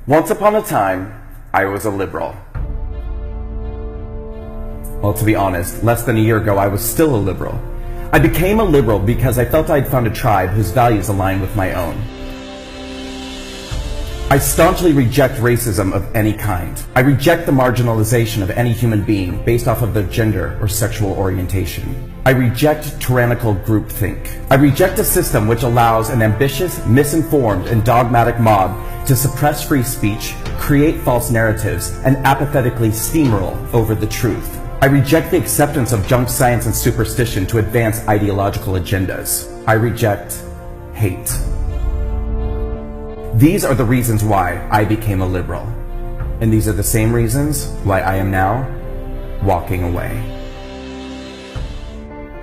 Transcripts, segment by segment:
Once upon a time, I was a liberal. Well, to be honest, less than a year ago, I was still a liberal. I became a liberal because I felt I'd found a tribe whose values aligned with my own. I staunchly reject racism of any kind. I reject the marginalization of any human being based off of their gender or sexual orientation. I reject tyrannical groupthink. I reject a system which allows an ambitious, misinformed, and dogmatic mob to suppress free speech, create false narratives, and apathetically steamroll over the truth. I reject the acceptance of junk science and superstition to advance ideological agendas. I reject hate. These are the reasons why I became a liberal. And these are the same reasons why I am now walking away.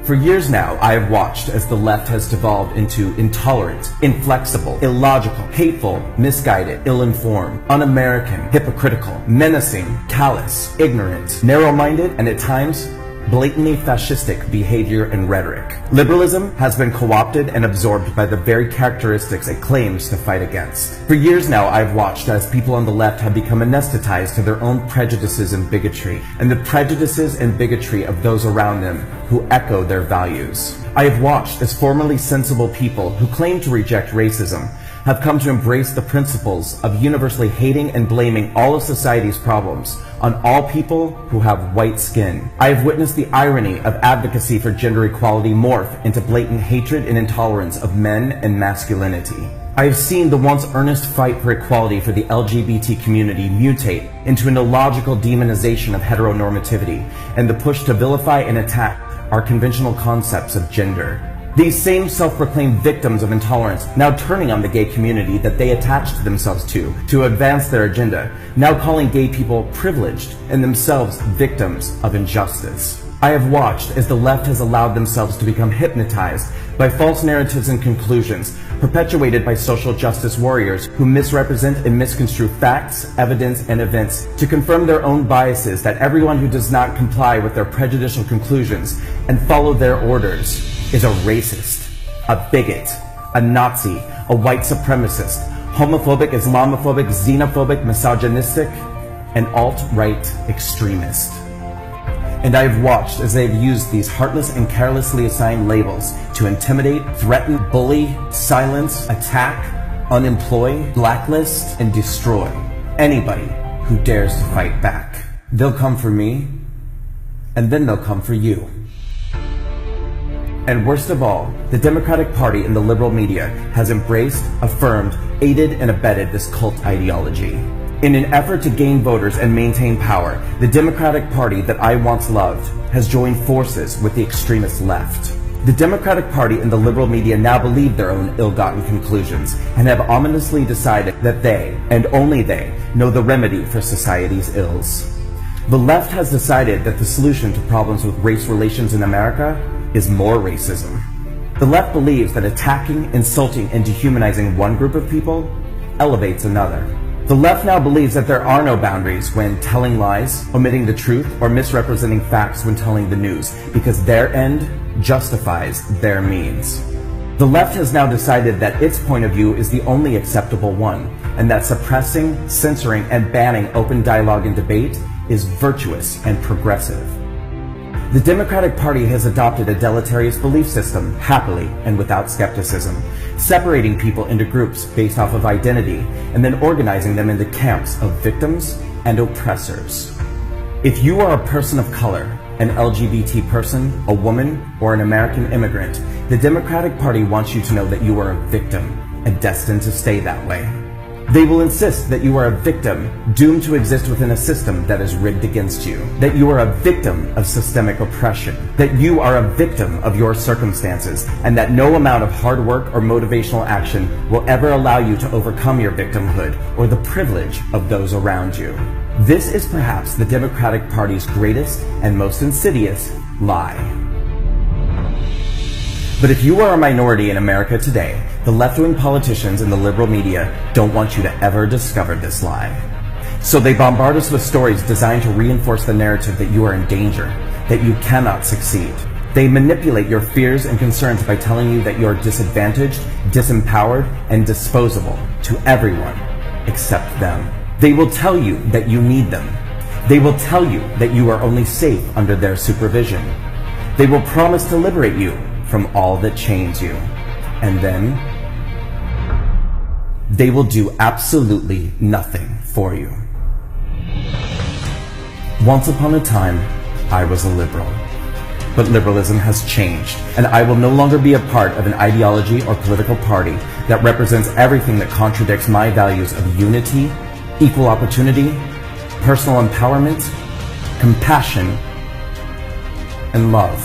For years now, I have watched as the left has devolved into intolerant, inflexible, illogical, hateful, misguided, ill-informed, un-American, hypocritical, menacing, callous, ignorant, narrow-minded, and at times, blatantly fascistic behavior and rhetoric. Liberalism has been co-opted and absorbed by the very characteristics it claims to fight against. For years now, I've watched as people on the left have become anesthetized to their own prejudices and bigotry, and the prejudices and bigotry of those around them who echo their values. I have watched as formerly sensible people who claim to reject racism have come to embrace the principles of universally hating and blaming all of society's problems on all people who have white skin. I have witnessed the irony of advocacy for gender equality morph into blatant hatred and intolerance of men and masculinity. I have seen the once earnest fight for equality for the LGBT community mutate into an illogical demonization of heteronormativity and the push to vilify and attack our conventional concepts of gender. These same self-proclaimed victims of intolerance now turning on the gay community that they attached themselves to advance their agenda, now calling gay people privileged and themselves victims of injustice. I have watched as the left has allowed themselves to become hypnotized by false narratives and conclusions perpetuated by social justice warriors who misrepresent and misconstrue facts, evidence, and events to confirm their own biases that everyone who does not comply with their prejudicial conclusions and follow their orders is a racist, a bigot, a Nazi, a white supremacist, homophobic, Islamophobic, xenophobic, misogynistic, and alt-right extremist. And I have watched as they have used these heartless and carelessly assigned labels to intimidate, threaten, bully, silence, attack, unemploy, blacklist, and destroy anybody who dares to fight back. They'll come for me, and then they'll come for you. And worst of all, the Democratic Party and the liberal media has embraced, affirmed, aided, and abetted this cult ideology. In an effort to gain voters and maintain power, the Democratic Party that I once loved has joined forces with the extremist left. The Democratic Party and the liberal media now believe their own ill-gotten conclusions and have ominously decided that they, and only they, know the remedy for society's ills. The left has decided that the solution to problems with race relations in America is more racism. The left believes that attacking, insulting, and dehumanizing one group of people elevates another. The left now believes that there are no boundaries when telling lies, omitting the truth, or misrepresenting facts when telling the news, because their end justifies their means. The left has now decided that its point of view is the only acceptable one, and that suppressing, censoring, and banning open dialogue and debate is virtuous and progressive. The Democratic Party has adopted a deleterious belief system, happily and without skepticism, separating people into groups based off of identity and then organizing them into camps of victims and oppressors. If you are a person of color, an LGBT person, a woman, or an American immigrant, the Democratic Party wants you to know that you are a victim and destined to stay that way. They will insist that you are a victim doomed to exist within a system that is rigged against you, that you are a victim of systemic oppression, that you are a victim of your circumstances, and that no amount of hard work or motivational action will ever allow you to overcome your victimhood or the privilege of those around you. This is perhaps the Democratic Party's greatest and most insidious lie. But if you are a minority in America today, the left-wing politicians and the liberal media don't want you to ever discover this lie. So they bombard us with stories designed to reinforce the narrative that you are in danger, that you cannot succeed. They manipulate your fears and concerns by telling you that you are disadvantaged, disempowered, and disposable to everyone, accept them. They will tell you that you need them. They will tell you that you are only safe under their supervision. They will promise to liberate you from all that chains you. And then they will do absolutely nothing for you. Once upon a time, I was a liberal. But liberalism has changed, and I will no longer be a part of an ideology or political party that represents everything that contradicts my values of unity, equal opportunity, personal empowerment, compassion, and love.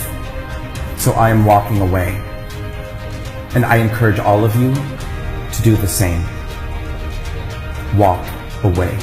So I am walking away, and I encourage all of you to do the same. Walk away.